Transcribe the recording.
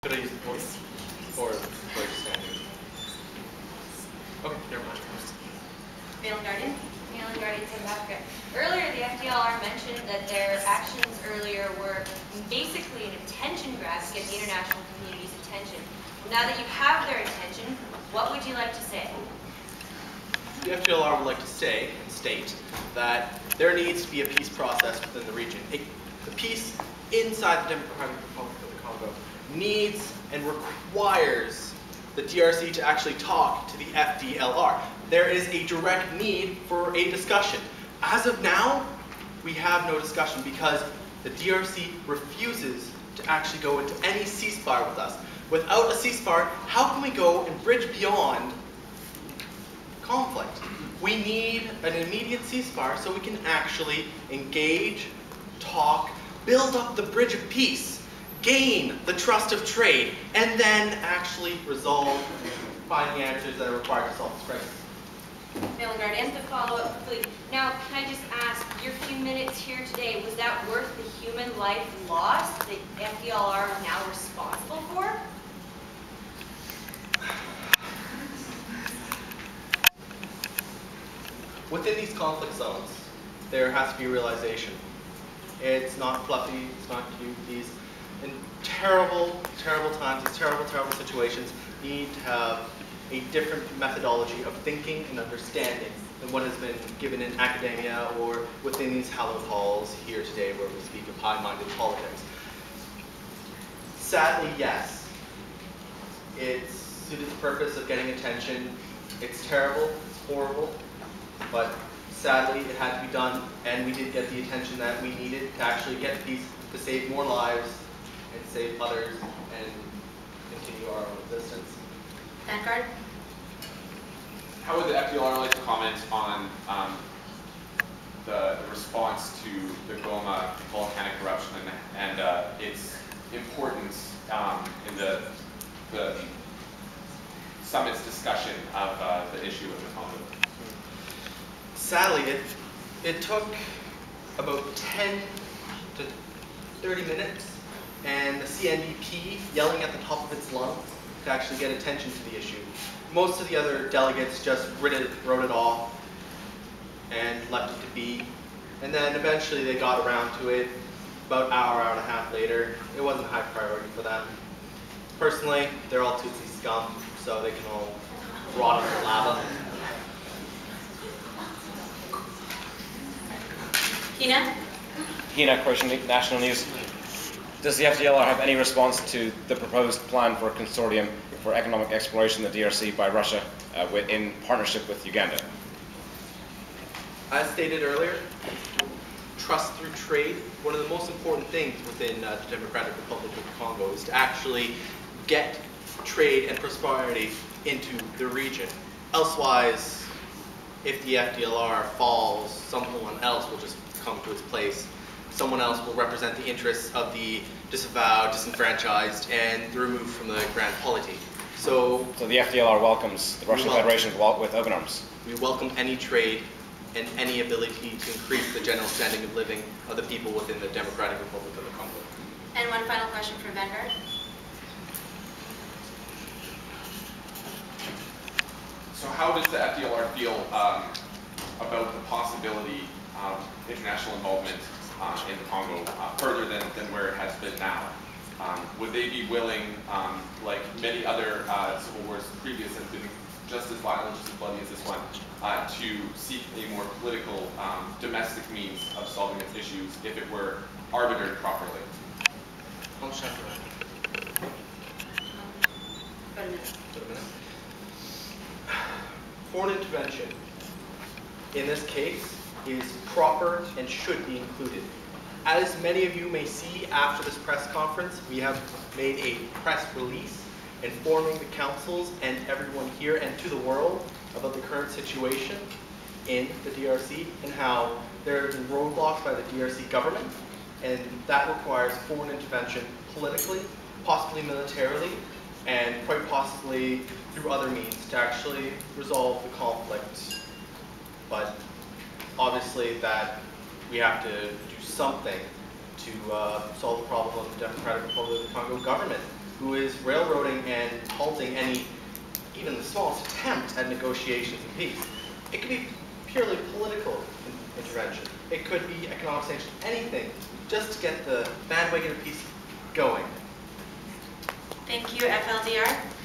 Could I use the voice? Or standing? Okay, never mind. Mailing Guardian? Mailing Guardian, South Africa. Earlier, the FDLR mentioned that their actions earlier were basically an attention grab to get the international community's attention. Now that you have their attention, what would you like to say? The FDLR would like to say and state that there needs to be a peace process within the region. The peace inside the Democratic Republic of the Congo needs and requires the DRC to actually talk to the FDLR. There is a direct need for a discussion. As of now, we have no discussion because the DRC refuses to actually go into any ceasefire with us. Without a ceasefire, how can we go and bridge beyond conflict? We need an immediate ceasefire so we can actually engage, talk, build up the bridge of peace, gain the trust of trade, and then actually resolve, find the answers that are required to solve this crisis. Mailing Guardian, to follow up quickly. Now, can I just ask, your few minutes here today, was that worth the human life lost that FDLR is now responsible for? Within these conflict zones, there has to be realization. It's not fluffy, it's not cute. These in terrible, terrible times, these terrible, terrible situations need to have a different methodology of thinking and understanding than what has been given in academia or within these hallowed halls here today where we speak of high-minded politics. Sadly, yes, it's suited the purpose of getting attention. It's terrible, it's horrible, but sadly it had to be done, and we did get the attention that we needed to actually get peace, to save more lives and save others and continue our own existence. Vanguard? How would the FDLR like to comment on the response to the Goma volcanic eruption and its importance in the summit's discussion of the issue of the Congo? Sadly, it took about 10 to 30 minutes and the CNDP yelling at the top of its lungs to actually get attention to the issue. Most of the other delegates just wrote it off and left it to be. And then eventually they got around to it about an hour, hour and a half later. It wasn't a high priority for them. Personally, they're all Tutsi scum, so they can all rot in the lava. Hina? Hina, Croatian National News. Does the FDLR have any response to the proposed plan for a consortium for economic exploration in the DRC by Russia in partnership with Uganda? As stated earlier, trust through trade. One of the most important things within the Democratic Republic of the Congo is to actually get trade and prosperity into the region. Elsewise, if the FDLR falls, someone else will just come to its place. Someone else will represent the interests of the disavowed, disenfranchised, and removed from the grand polity. So the FDLR welcomes the Russian Federation with open arms. We welcome any trade and any ability to increase the general standing of living of the people within the Democratic Republic of the Congo. And one final question for Vanguard. So how does the FDLR feel about the possibility of international involvement in the Congo further than where it has been now? Would they be willing, like many other civil wars previous have been just as violent, just as bloody as this one, to seek a more political, domestic means of solving its issues if it were arbitered properly? Foreign intervention, in this case, is proper and should be included. As many of you may see after this press conference, we have made a press release informing the councils and everyone here and to the world about the current situation in the DRC and how there have been roadblocks by the DRC government, and that requires foreign intervention politically, possibly militarily, and quite possibly through other means to actually resolve the conflict. But obviously that we have to do something to solve the problem of the Democratic Republic of the Congo government. who is railroading and halting any, even the smallest attempt at negotiations and peace. It could be purely political intervention. It could be economic sanctions, anything, just to get the bandwagon of peace going. Thank you, FLDR.